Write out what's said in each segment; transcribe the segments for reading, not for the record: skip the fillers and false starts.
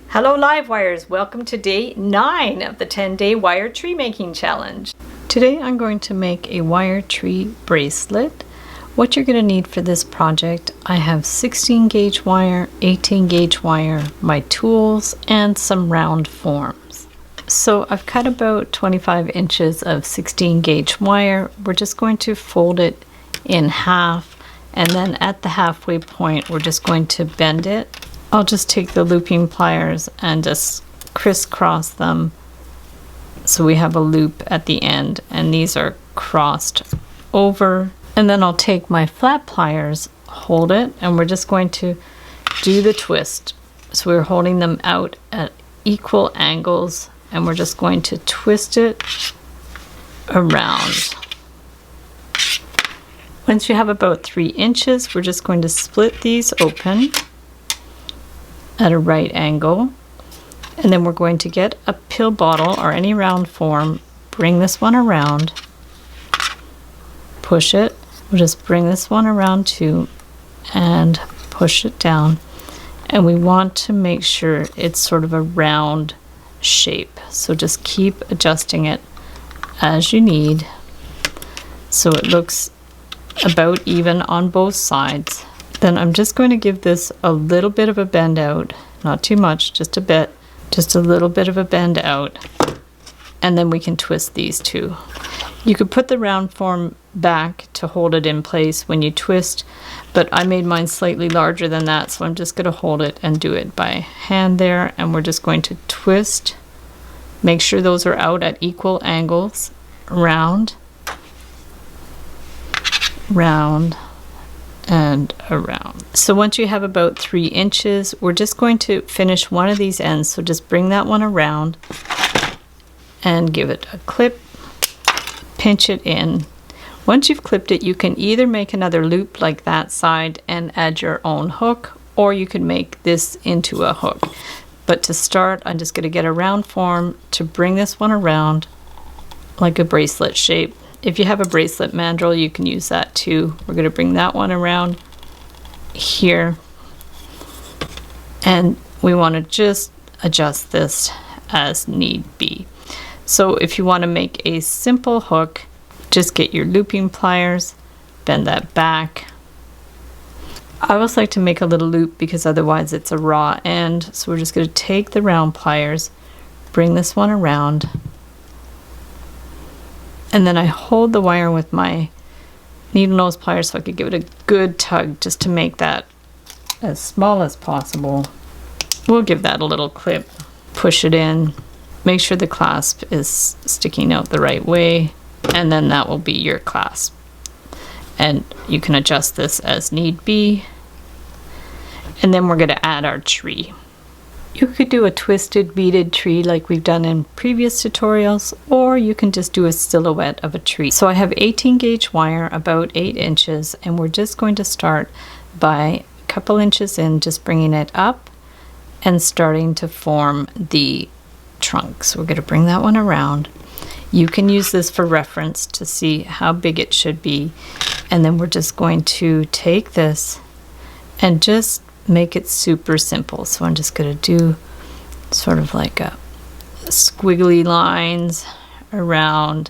Hello live wires, welcome to day 9 of the 10-day wire tree making challenge. Today I'm going to make a wire tree bracelet. What you're going to need for this project, I have 16 gauge wire, 18 gauge wire, my tools, and some round forms. So I've cut about 25 inches of 16 gauge wire. We're just going to fold it in half, and then at the halfway point we're just going to bend it. I'll just take the looping pliers and just crisscross them so we have a loop at the end, and these are crossed over. And then I'll take my flat pliers, hold it, and we're just going to do the twist. So we're holding them out at equal angles, and we're just going to twist it around. Once you have about 3 inches, we're just going to split these open at a right angle, and then we're going to get a pill bottle or any round form, bring this one around, push it. We'll just bring this one around too and push it down, and we want to make sure it's sort of a round shape, so just keep adjusting it as you need so it looks about even on both sides. Then I'm just going to give this a little bit of a bend out, not too much, just a bit, just a little bit of a bend out, and then we can twist these two. You could put the round form back to hold it in place when you twist, but I made mine slightly larger than that, so I'm just going to hold it and do it by hand there, and we're just going to twist. Make sure those are out at equal angles, round, round, and around. So once you have about 3 inches, we're just going to finish one of these ends, so just bring that one around and give it a clip, pinch it in. Once you've clipped it, you can either make another loop like that side and add your own hook, or you can make this into a hook. But to start, I'm just going to get a round form to bring this one around like a bracelet shape. If you have a bracelet mandrel, you can use that too. We're going to bring that one around here, and we want to just adjust this as need be. So if you want to make a simple hook, just get your looping pliers, bend that back. I always like to make a little loop because otherwise it's a raw end. So we're just going to take the round pliers, bring this one around, and then I hold the wire with my needle nose pliers so I could give it a good tug just to make that as small as possible. We'll give that a little clip, push it in, make sure the clasp is sticking out the right way, and then that will be your clasp. And you can adjust this as need be. And then we're going to add our tree. You could do a twisted beaded tree like we've done in previous tutorials, or you can just do a silhouette of a tree. So I have 18 gauge wire, about 8 inches, and we're just going to start by a couple inches in, just bringing it up and starting to form the trunk. So we're going to bring that one around. You can use this for reference to see how big it should be, and then we're just going to take this and just make it super simple. So I'm just going to do sort of like a squiggly lines around,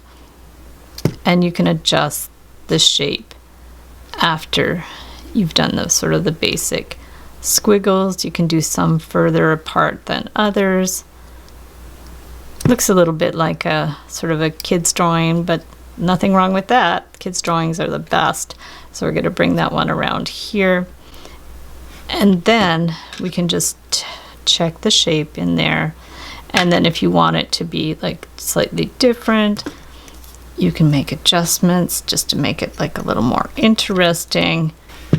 and you can adjust the shape after you've done those sort of the basic squiggles. You can do some further apart than others. Looks a little bit like a sort of a kid's drawing, but nothing wrong with that. Kids' drawings are the best. So we're going to bring that one around here. And then we can just check the shape in there. And then if you want it to be like slightly different, you can make adjustments just to make it like a little more interesting.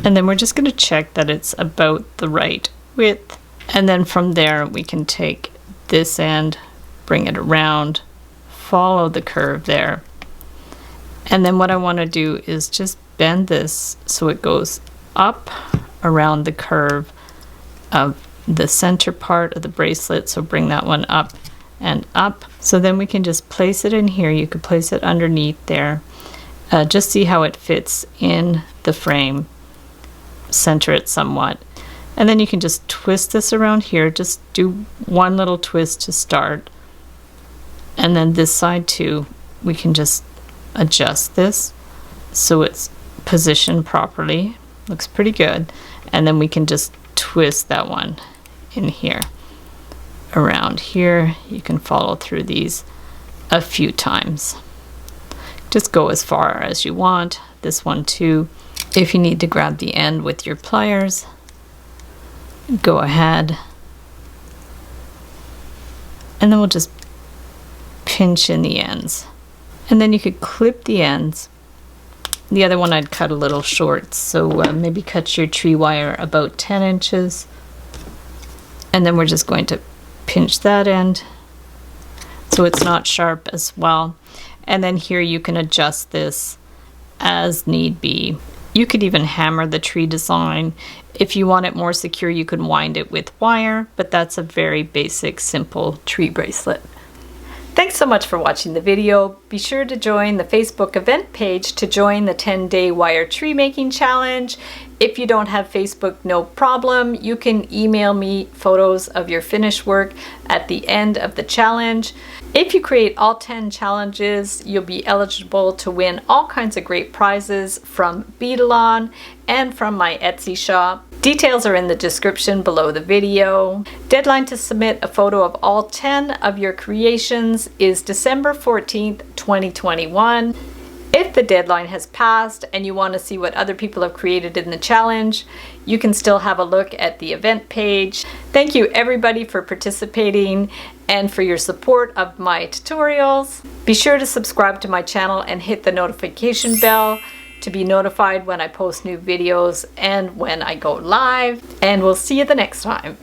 And then we're just going to check that it's about the right width. And then from there we can take this end, bring it around, follow the curve there. And then what I want to do is just bend this so it goes up around the curve of the center part of the bracelet. So bring that one up and up. So then we can just place it in here. You could place it underneath there. Just see how it fits in the frame. Center it somewhat. And then you can just twist this around here. Just do one little twist to start. And then this side too, we can just adjust this so it's positioned properly. Looks pretty good. And then we can just twist that one in here. Around here, you can follow through these a few times. Just go as far as you want. This one too. If you need to grab the end with your pliers, go ahead. And then we'll just pinch in the ends. And then you could clip the ends. The other one I'd cut a little short, so maybe cut your tree wire about 10 inches. And then we're just going to pinch that end so it's not sharp as well. And then here you can adjust this as need be. You could even hammer the tree design. If you want it more secure, you can wind it with wire, but that's a very basic, simple tree bracelet. Thanks so much for watching the video. Be sure to join the Facebook event page to join the 10-day wire tree making challenge. If you don't have Facebook, no problem. You can email me photos of your finished work at the end of the challenge. If you create all 10 challenges, you'll be eligible to win all kinds of great prizes from Beadalon and from my Etsy shop. Details are in the description below the video. Deadline to submit a photo of all 10 of your creations is December 14th, 2021. If the deadline has passed and you want to see what other people have created in the challenge, you can still have a look at the event page. Thank you everybody for participating and for your support of my tutorials. Be sure to subscribe to my channel and hit the notification bell to be notified when I post new videos and when I go live. And we'll see you the next time.